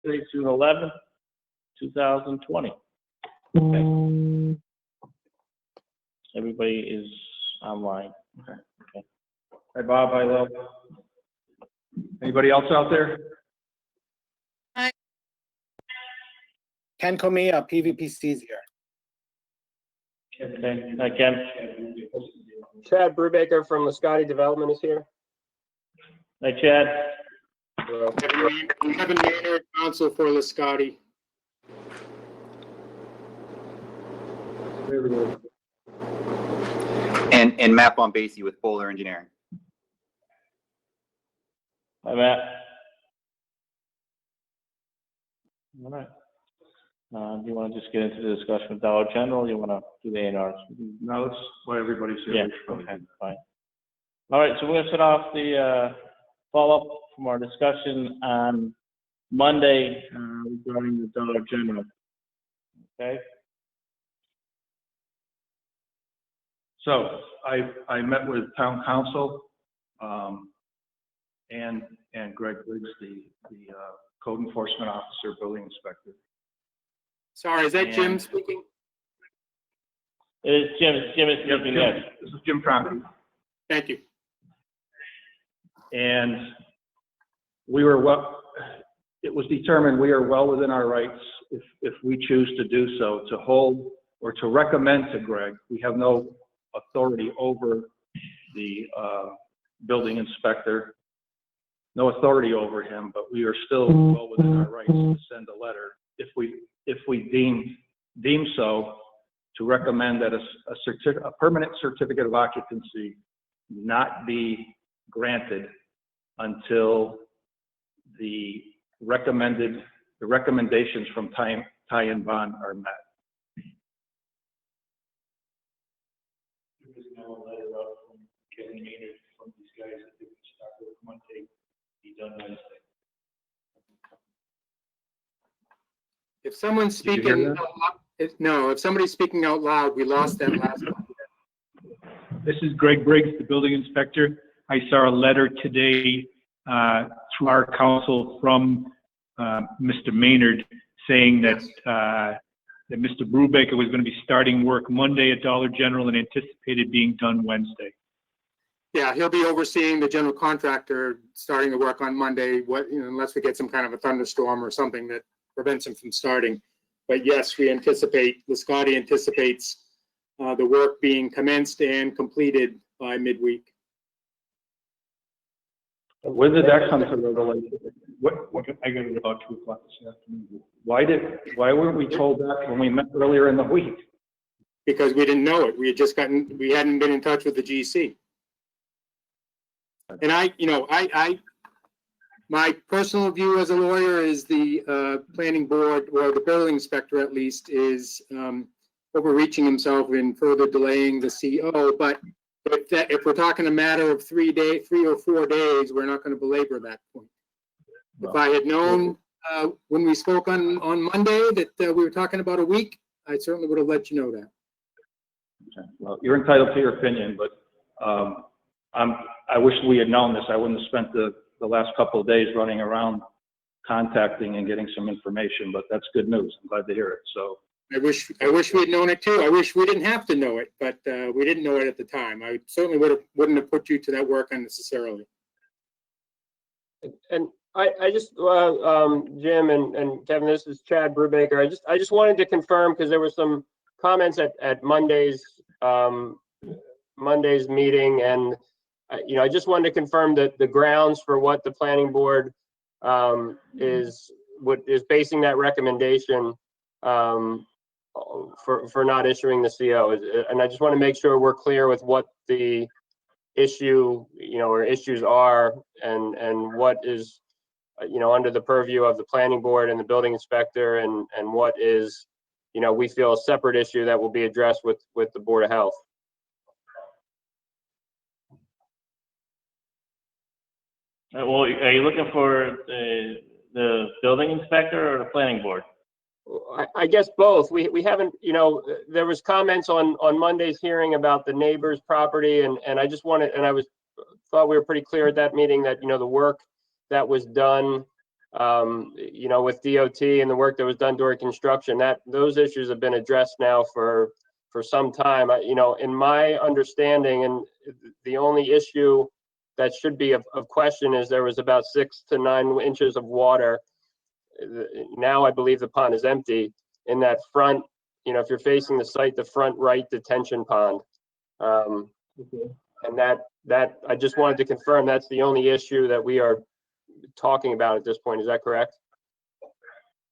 Wednesday, June 11th, 2020. Okay. Everybody is online. Okay. Hi, Bob. Hi, Lil. Anybody else out there? Ken Comia, PVPC's here. Okay. Hi, Ken. Chad Brubaker from Lascotti Development is here. Hi, Chad. Kevin Maynard, counsel for Lascotti. And Matt Bombasi with Polar Engineering. Hi, Matt. All right. Do you want to just get into the discussion with Dollar General? Or you want to do the A&Rs? No, that's why everybody's here. Yeah. Okay. Fine. All right. So we're going to set off the follow-up from our discussion on Monday regarding the Dollar General. Okay. So I met with town council and Greg Briggs, the code enforcement officer, building inspector. Sorry, is that Jim speaking? It is Jim. Jim is speaking. Yes. This is Jim Cronkite. Thank you. And it was determined we are well within our rights if we choose to do so, to hold or to recommend to Greg. We have no authority over the building inspector, no authority over him, but we are still well within our rights to send a letter if we deem so, to recommend that a permanent certificate of occupancy not be granted until the recommendations from Ty and Bond are met. There is now a letter out from Kevin Maynard from these guys that they can start work Monday, be done Wednesday. If someone's speaking, if somebody's speaking out loud, we lost that last one. This is Greg Briggs, the building inspector. I saw a letter today through our council from Mr. Maynard saying that that Mr. Brubaker was going to be starting work Monday at Dollar General and anticipated being done Wednesday. Yeah, he'll be overseeing the general contractor starting the work on Monday, unless we get some kind of a thunderstorm or something that prevents him from starting. But yes, we anticipate, Lascotti anticipates the work being commenced and completed by midweek. When did that come to revelation? I got it about 2 o'clock this afternoon. Why weren't we told that when we met earlier in the week? Because we didn't know it. We hadn't been in touch with the GC. And my personal view as a lawyer is the planning board, or the building inspector at least, is overreaching himself in further delaying the CO. But if we're talking a matter of 3 or 4 days, we're not going to belabor that point. If I had known when we spoke on Monday that we were talking about a week, I certainly would have let you know that. Okay. Well, you're entitled to your opinion, but I wish we had known this. I wouldn't have spent the last couple of days running around contacting and getting some information, but that's good news. I'm glad to hear it. So I wish we had known it too. I wish we didn't have to know it, but we didn't know it at the time. I certainly wouldn't have put you to that work unnecessarily. And I just, Jim and Kevin, this is Chad Brubaker. I just wanted to confirm, because there were some comments at Monday's meeting, and I just wanted to confirm that the grounds for what the planning board is basing that recommendation for not issuing the CO. And I just want to make sure we're clear with what the issue, or issues are, and what is, under the purview of the planning board and the building inspector, and what is, we feel a separate issue that will be addressed with the Board of Health. Well, are you looking for the building inspector or the planning board? I guess both. We haven't, there was comments on Monday's hearing about the neighbor's property, and I just wanted, and thought we were pretty clear at that meeting that, the work that was done you know, with DOT and the work that was done during construction, that those issues have been addressed now for some time. You know, in my understanding, and the only issue that should be of question is there was about 6 to 9 inches of water. Now I believe the pond is empty in that front, you know, if you're facing the site, the front right detention pond. And that I just wanted to confirm that's the only issue that we are talking about at this point. Is that correct?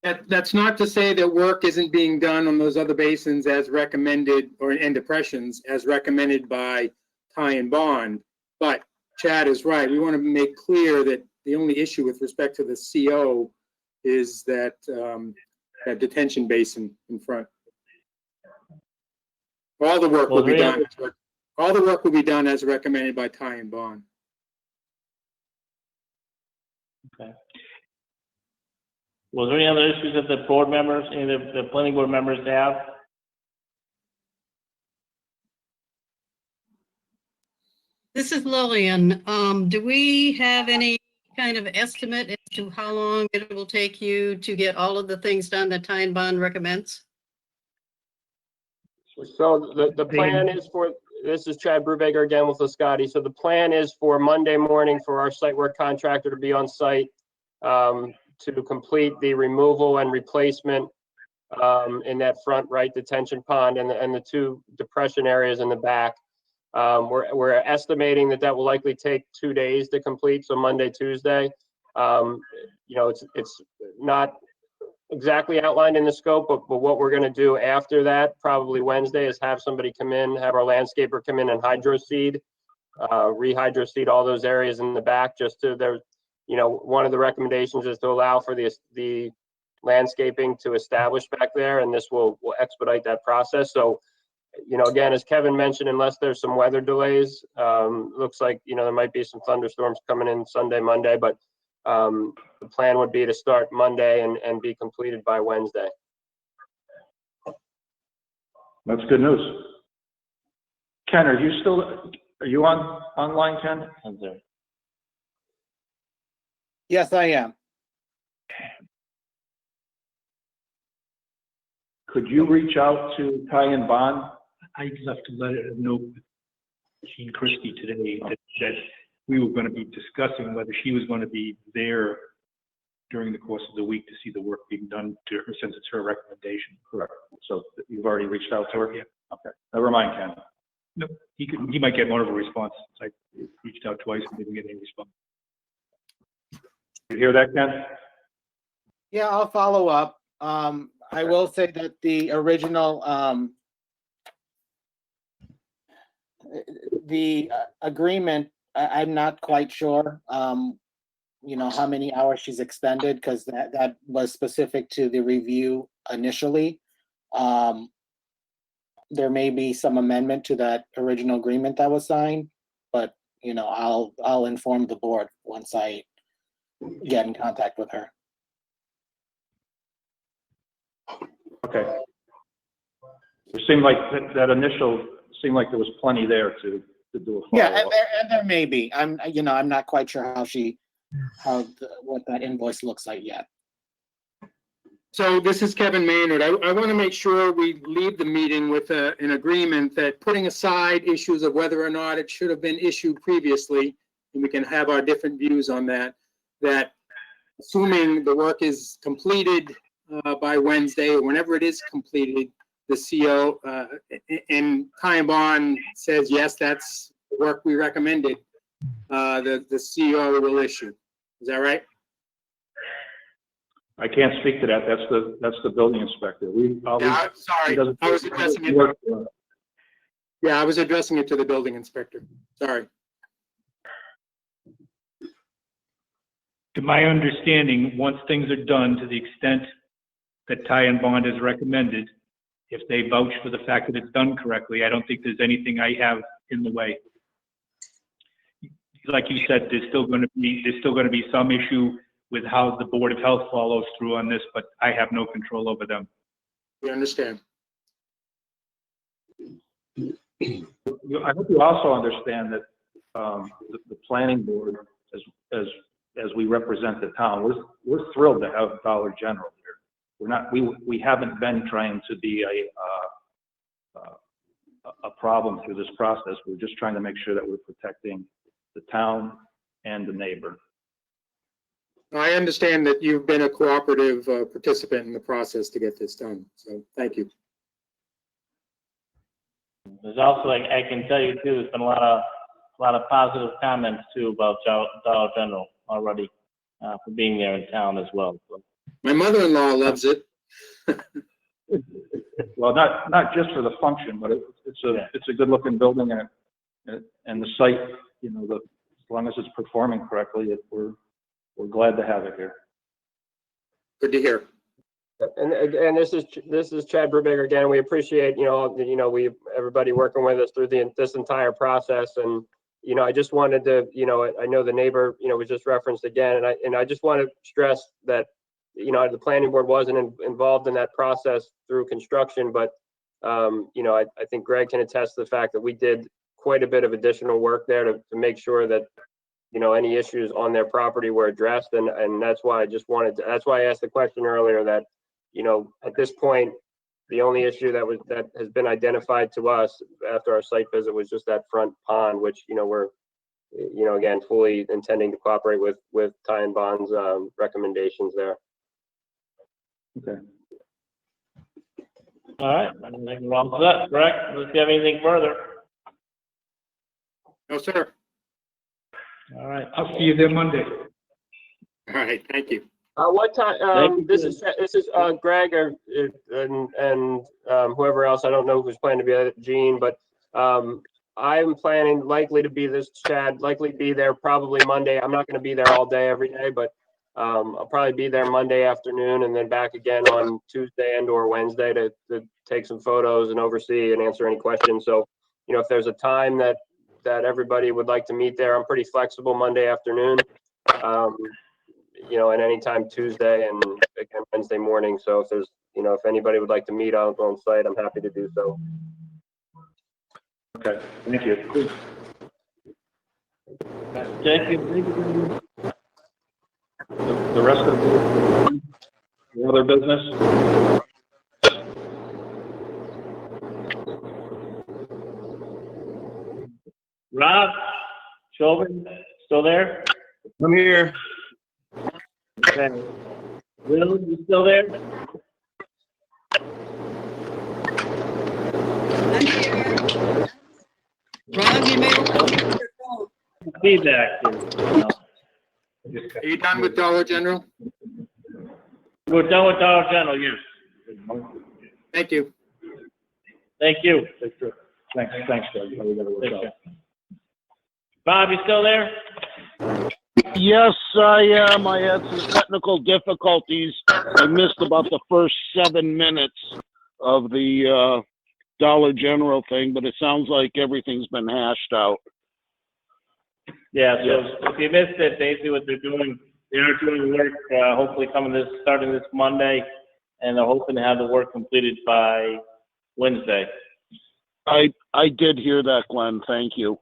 That's not to say that work isn't being done on those other basins as recommended, or in depressions as recommended by Ty and Bond. But Chad is right. We want to make clear that the only issue with respect to the CO is that that detention basin in front. All the work will be done. All the work will be done as recommended by Ty and Bond. Okay. Was there any other issues that the board members, any of the planning board members have? This is Lillian. Do we have any kind of estimate as to how long it will take you to get all of the things done that Ty and Bond recommends? So the plan is for, this is Chad Brubaker again with Lascotti. So the plan is for Monday morning for our site work contractor to be on site to complete the removal and replacement in that front right detention pond and the 2 depression areas in the back. We're estimating that will likely take 2 days to complete, so Monday, Tuesday. You know, it's not exactly outlined in the scope, but what we're going to do after that, probably Wednesday, is have somebody come in, have our landscaper come in and hydro seed, rehydro seed all those areas in the back, just to there. You know, one of the recommendations is to allow for the landscaping to establish back there, and this will expedite that process. So, you know, again, as Kevin mentioned, unless there's some weather delays, looks like, you know, there might be some thunderstorms coming in Sunday, Monday, but the plan would be to start Monday and be completed by Wednesday. That's good news. Ken, are you online, Ken? I'm there. Yes, I am. Could you reach out to Ty and Bond? I left a letter, a note with Jean Christie today that we were going to be discussing whether she was going to be there during the course of the week to see the work being done to her, since it's her recommendation. Correct. So you've already reached out to her? Yeah. Okay. Never mind, Ken. No, he might get more of a response. I reached out twice and didn't get any response. You hear that, Ken? Yeah, I'll follow up. I will say that the original, the agreement, I'm not quite sure, you know, how many hours she's expended, because that was specific to the review initially. There may be some amendment to that original agreement that was signed, but, you know, I'll inform the board once I get in contact with her. Okay. It seemed like that initial, seemed like there was plenty there to do a follow-up. Yeah, and there may be. I'm not quite sure what that invoice looks like yet. So this is Kevin Maynard. I want to make sure we leave the meeting with an agreement that, putting aside issues of whether or not it should have been issued previously, and we can have our different views on that, that assuming the work is completed by Wednesday, or whenever it is completed, the CO and Ty and Bond says, yes, that's the work we recommended, the CO will issue. Is that right? I can't speak to that. That's the building inspector. Yeah, sorry, I was addressing it. Yeah, I was addressing it to the building inspector. Sorry. To my understanding, once things are done, to the extent that Ty and Bond has recommended, if they vouch for the fact that it's done correctly, I don't think there's anything I have in the way. Like you said, there's still going to be some issue with how the Board of Health follows through on this, but I have no control over them. We understand. I hope you also understand that the planning board, as as we represent the town, we're thrilled to have Dollar General here. We're not, we haven't been trying to be a problem through this process. We're just trying to make sure that we're protecting the town and the neighbor. I understand that you've been a cooperative participant in the process to get this done, so thank you. There's also, like, I can tell you too, there's been a lot of positive comments too about Dollar General already, for being there in town as well. So. My mother-in-law loves it. Well, not just for the function, but it's a good looking building, and the site, you know, as long as it's performing correctly, we're glad to have it here. Good to hear. And this is Chad Brubaker again. We appreciate, everybody working with us through this entire process. And, I just wanted to, I know the neighbor, was just referenced again. And I just want to stress that, the planning board wasn't involved in that process through construction, but, I think Greg can attest to the fact that we did quite a bit of additional work there to make sure that, any issues on their property were addressed. And that's why that's why I asked the question earlier that, at this point, the only issue that has been identified to us after our site visit was just that front pond, which, we're, again, fully intending to cooperate with Ty and Bond's recommendations there. Okay. All right, I think we're all set, correct? Unless you have anything further. No, sir. All right. I'll see you there Monday. All right, thank you. What time? Thank you. This is Greg and whoever else. I don't know who's planning to be at Gene, but I'm planning likely to be there probably Monday. I'm not going to be there all day every day, but I'll probably be there Monday afternoon and then back again on Tuesday and/or Wednesday to take some photos and oversee and answer any questions. So, if there's a time that everybody would like to meet there, I'm pretty flexible Monday afternoon. And anytime Tuesday and again Wednesday morning. So if there's, if anybody would like to meet out on site, I'm happy to do so. Okay, thank you. Thank you. The rest of the other business? Rob, Chauvin, still there? I'm here. Okay. Will, you still there? I'm here. Rob, you may open your phone. Feedback. Are you done with Dollar General? We're done with Dollar General, yes. Thank you. Thank you. Thanks, Greg. We gotta work out. Bob, you still there? Yes, I am. I had some technical difficulties. I missed about the first 7 minutes of the Dollar General thing, but it sounds like everything's been hashed out. Yeah, so if you missed it, basically what they're doing, they are doing work, hopefully starting this Monday, and they're hoping to have the work completed by Wednesday. I did hear that, Glenn. Thank you.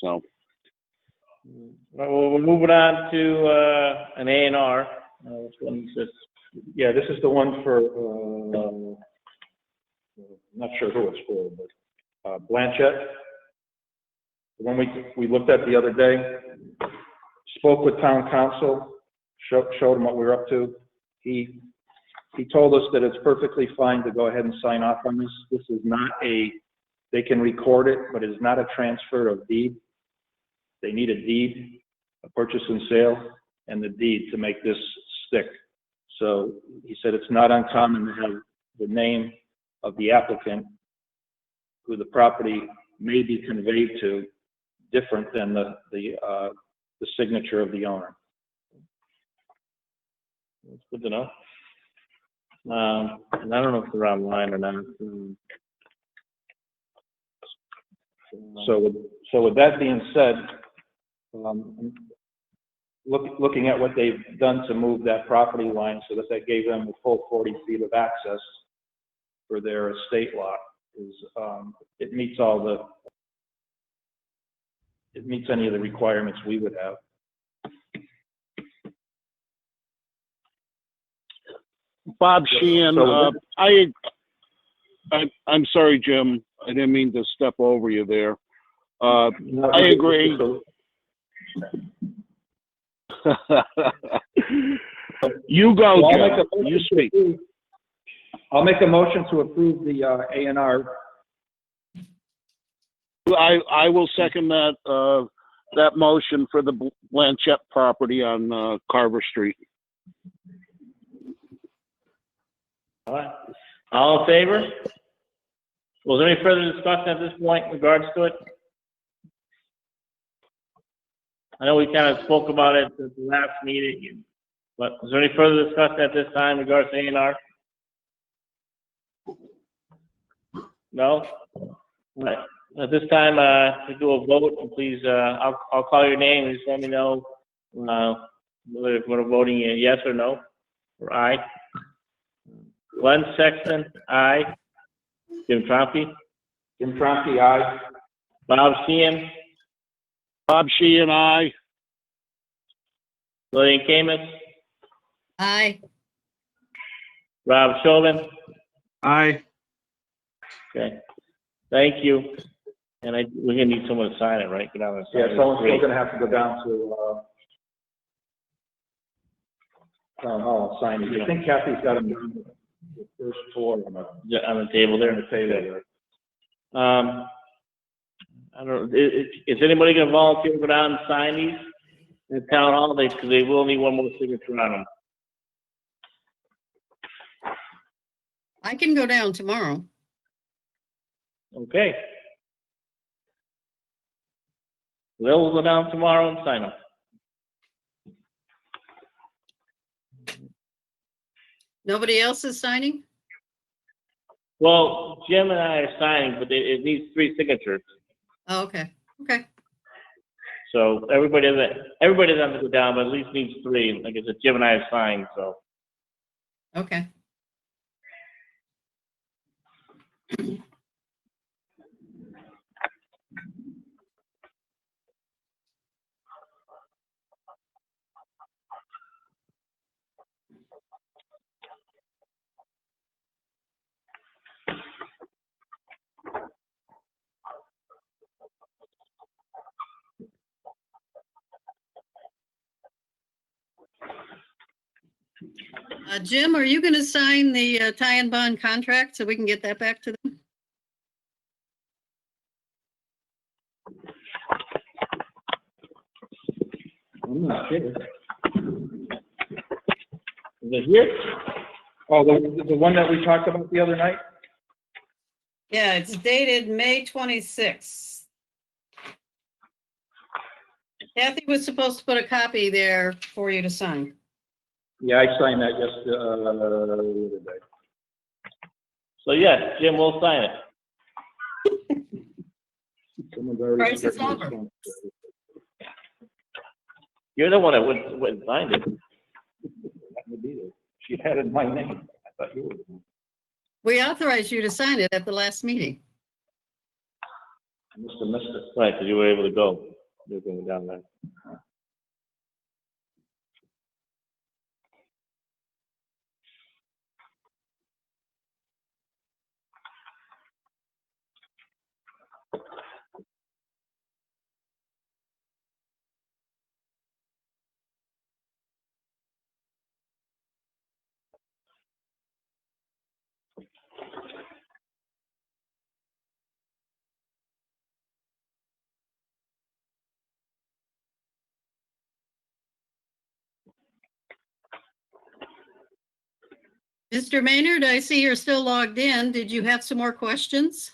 So. Well, we're moving on to an A&R. Which one is this? Yeah, this is the one for, not sure who it's for, but Blanchette. The one we looked at the other day, spoke with town council, showed him what we were up to. He told us that it's perfectly fine to go ahead and sign off on this. This is not they can record it, but it's not a transfer of deed. They need a deed, a purchase and sale, and the deed to make this stick. So he said it's not uncommon to have the name of the applicant who the property may be conveyed to different than the signature of the owner. That's good to know. And I don't know if they're online or not. So with that being said, looking at what they've done to move that property line so that gave them the full 40 feet of access for their estate lot, it meets any of the requirements we would have. Bob Sheehan, I'm sorry, Jim. I didn't mean to step over you there. I agree. You go, Well, Jim. You speak. I'll make a motion to approve the A&R. I will second that motion for the Blanchette property on Carver Street. All right. All in favor? Was there any further discussion at this point in regards to it? I know we kind of spoke about it at the last meeting, but is there any further discussion at this time in regards to A&R? No? All right. At this time, we do a vote, and please, I'll call your name, and just let me know, whether we're voting yes or no, or aye. Glenn Sexton, aye. Jim Trompe? Jim Trompe, aye. Bob Sheehan? Bob Sheehan, aye. Lillian Camus? Aye. Rob Chauvin? Aye. Okay. Thank you. And we're gonna need someone to sign it, right? Get down and sign Yeah, it. someone's still Great. gonna have to go down to, town hall and sign it. I think Kathy's got them down the first floor on the, Yeah, on the table there. on the table. I don't, is anybody gonna volunteer to go down and sign these in town hall? Because they will need one more signature on them. I can go down tomorrow. Okay. They'll go down tomorrow and sign them. Nobody else is signing? Well, Jim and I are signing, but it needs 3 signatures. Oh, okay, okay. So everybody doesn't have to go down, but at least needs 3. Like I said, Jim and I have signed, so. Okay. Jim, are you gonna sign the tie and bond contract so we can get that back to them? I'm not sure. Is it here? Oh, the one that we talked about the other night? Yeah, it's dated May 26th. Kathy was supposed to put a copy there for you to sign. Yeah, I signed that the other day. So yes, Jim will sign it. Someone's already. Price is over. You're the one that went and signed it. She had it in my name. I thought you were. We authorized you to sign it at the last meeting. I must have missed it. Right, because you were able to go. You were going down there. Mr. Maynard, I see you're still logged in. Did you have some more questions?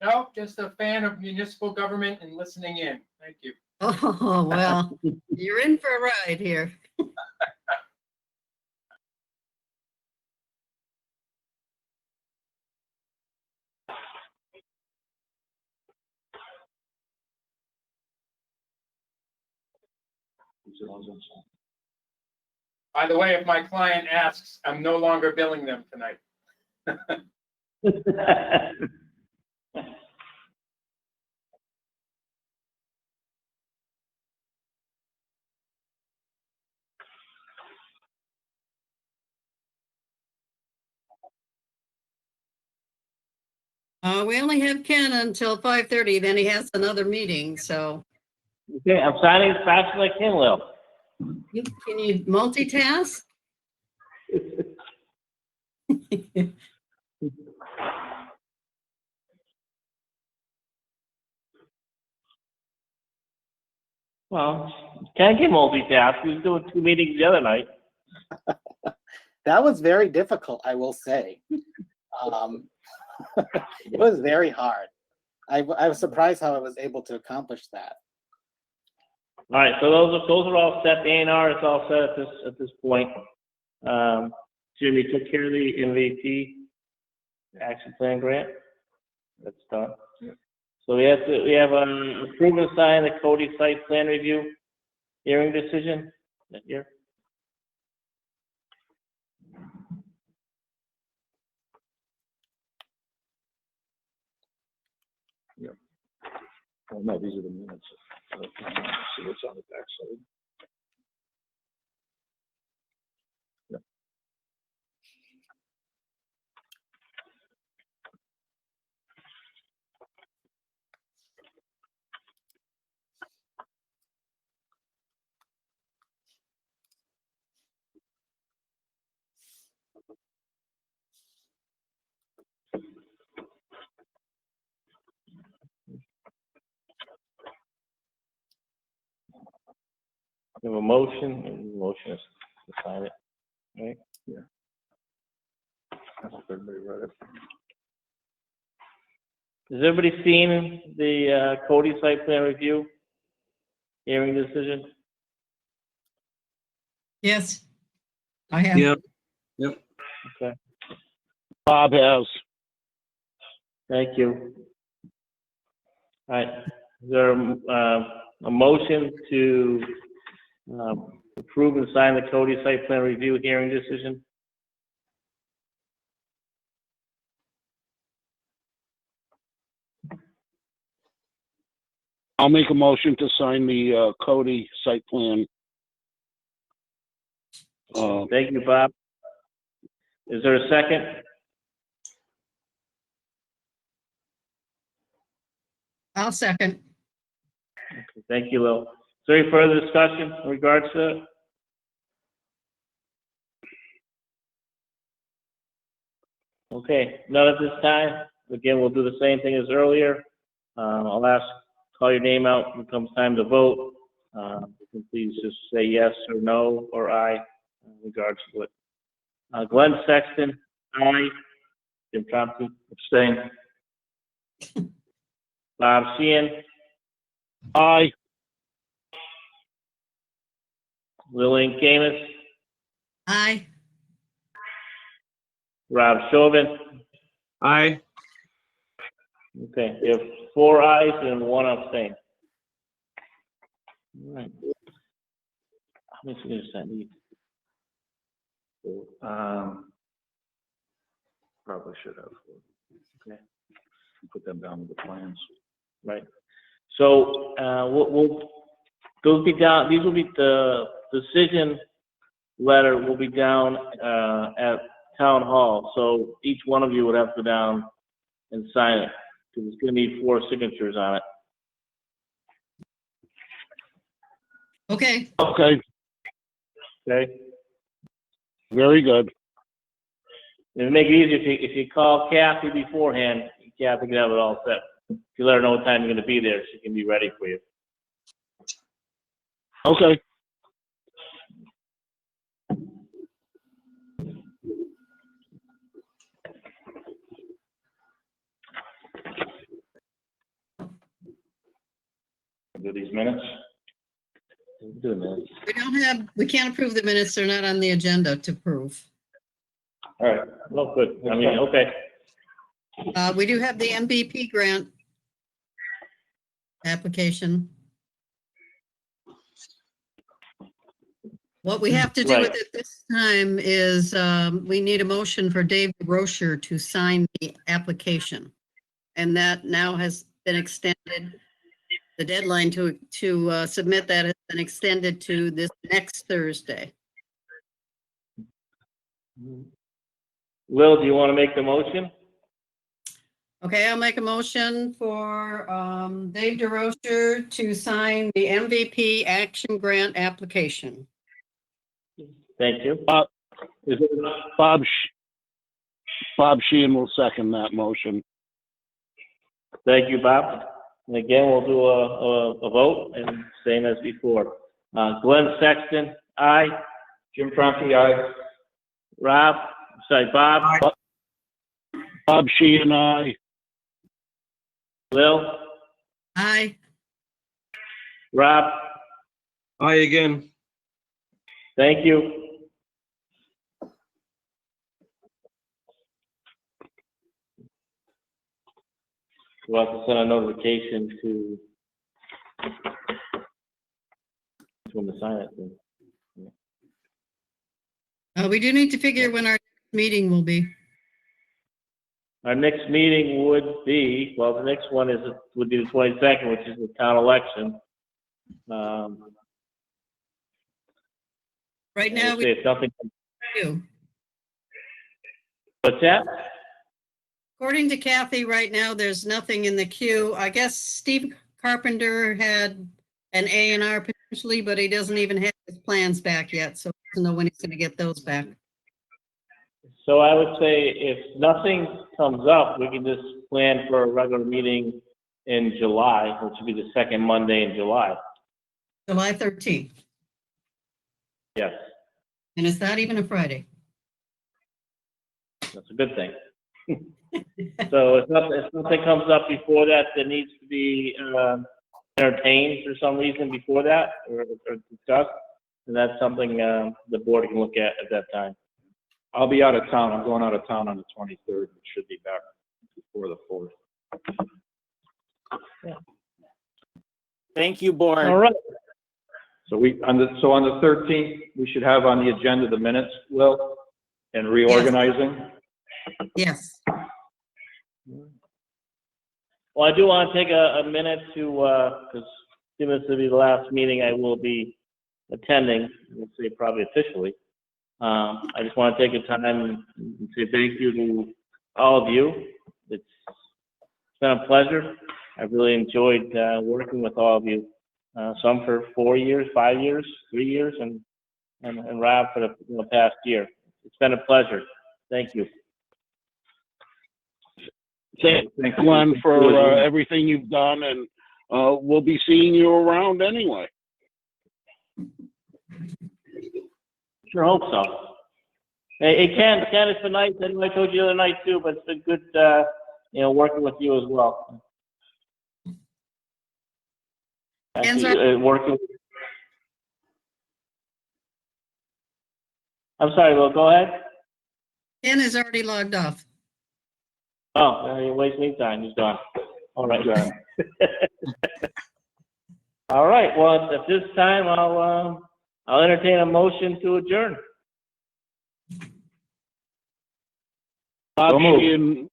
No, just a fan of municipal government and listening in. Thank you. Oh, well, you're in for a ride here. By the way, if my client asks, I'm no longer billing them tonight. We only have Ken until 5:30, then he has another meeting, so Okay, I'm signing as fast as I can, Lil. can you multitask? Well, can't get multitask. We was doing 2 meetings the other night. That was very difficult, I will say. It was very hard. I was surprised how I was able to accomplish that. All right, so those are all set. The A&R is all set at this point. Jimmy took care of the MVP action plan grant. That's done. So we have approve and sign the Cody site plan review hearing decision that year. Oh, no, these are the minutes. See what's on the backside. Yeah. We have a motion, and the motion is to sign it, right? That's if everybody read it. Has everybody seen the Cody site plan review hearing decision? Yes, I have. Okay, Bob has. thank you. All right, is there a motion to approve and sign the Cody site plan review hearing decision? I'll make a motion to sign the Cody site plan. Thank you, Bob. Is there a second? I'll second. Okay, thank you, Lil. Is there any further discussion in regards to it? Okay, none at this time. Again, we'll do the same thing as earlier. I'll call your name out when it comes time to vote. You can please just say yes or no or aye in regards to it. Glenn Sexton, aye. Jim Thompson, abstain. Bob Sheehan, Aye. Lillian Camus, Aye. Rob Chauvin. Aye. Okay, you have 4 ayes and 1 abstain. All right. How many signatures does that need? Probably should have. Okay. Put them down with the plans. Right. So, those be down, these will be, the decision letter will be down, at Town Hall. So each one of you would have to go down and sign it, because it's gonna need 4 signatures on it. Okay, Okay, Okay? very good. It'll make it easier if you call Kathy beforehand, Kathy can have it all set. If you let her know what time you're gonna be there, she can be ready for you. Okay. Do these minutes? Do a minute. we can't approve the minutes. They're not on the agenda to approve. All right. Well, good. I mean, okay. We do have the MVP grant application. What we have to do with Right. it this time is, we need a motion for Dave Rocher to sign the application. And that now has been extended. The deadline to submit that has been extended to this next Thursday. Lil, do you want to make the motion? Okay, I'll make a motion for Dave DeRocher to sign the MVP Action Grant application. Thank you. Is it, Bob Sheehan will second that motion. Thank you, Bob. And again, we'll do a vote, and same as before. Glenn Sexton, aye. Jim Tronti, aye. Bob? Bob Sheehan, aye. Lil? Aye. Rob? Aye again. Thank you. We'll have to send a notification to when to sign it. We do need to figure when our meeting will be. Our next meeting would be, well, the next one would be the 22nd, which is the town election. Right now, we If nothing, do. what's that? According to Kathy, right now, there's nothing in the queue. I guess Steve Carpenter had an A&R potentially, but he doesn't even have his plans back yet, so I don't know when he's gonna get those back. So I would say if nothing comes up, we can just plan for a regular meeting in July, which would be the second Monday in July. July 13th, Yes, and it's not even a Friday. that's a good thing. So if nothing comes up before that needs to be entertained for some reason before that or discussed, then that's something the board can look at that time. I'll be out of town. I'm going out of town on the 23rd. Should be back before the 4th. Thank you, board. All right. So on the 13th, we should have on the agenda the minutes, Will, and reorganizing. Yes. Well, I do want to take a minute to, because given this will be the last meeting I will be attending, we'll say probably officially. I just want to take a time and say thank you to all of you. It's been a pleasure. I've really enjoyed working with all of you. Some for 4 years, 5 years, 3 years, and Rob for the past year. It's been a pleasure. Thank you. Thanks, Glenn, for everything you've done, and we'll be seeing you around anyway. Sure hope so. Hey, Ken, it's been nice. I know I told you the other night too, but it's been good, working with you as well. Ken's Working. I'm sorry, Will, go ahead. Ken is already logged off. Oh, you're wasting any time. He's gone. All right. All right. Well, at this time, I'll entertain a motion to adjourn. Bob Sheehan,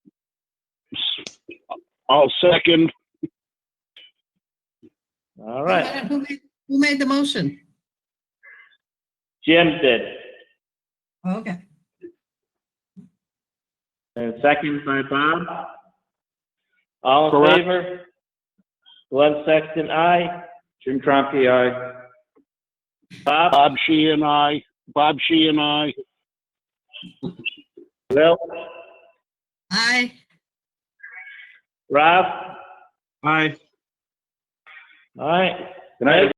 I'll second. All right. Who made the motion? Jim did. Okay. And second by Bob. All in Correct. favor? Glenn Sexton, aye. Jim Tronti, aye. Bob? Bob Sheehan, aye. Bob Sheehan, aye. Will? Aye. Rob? Aye. All right. Good night.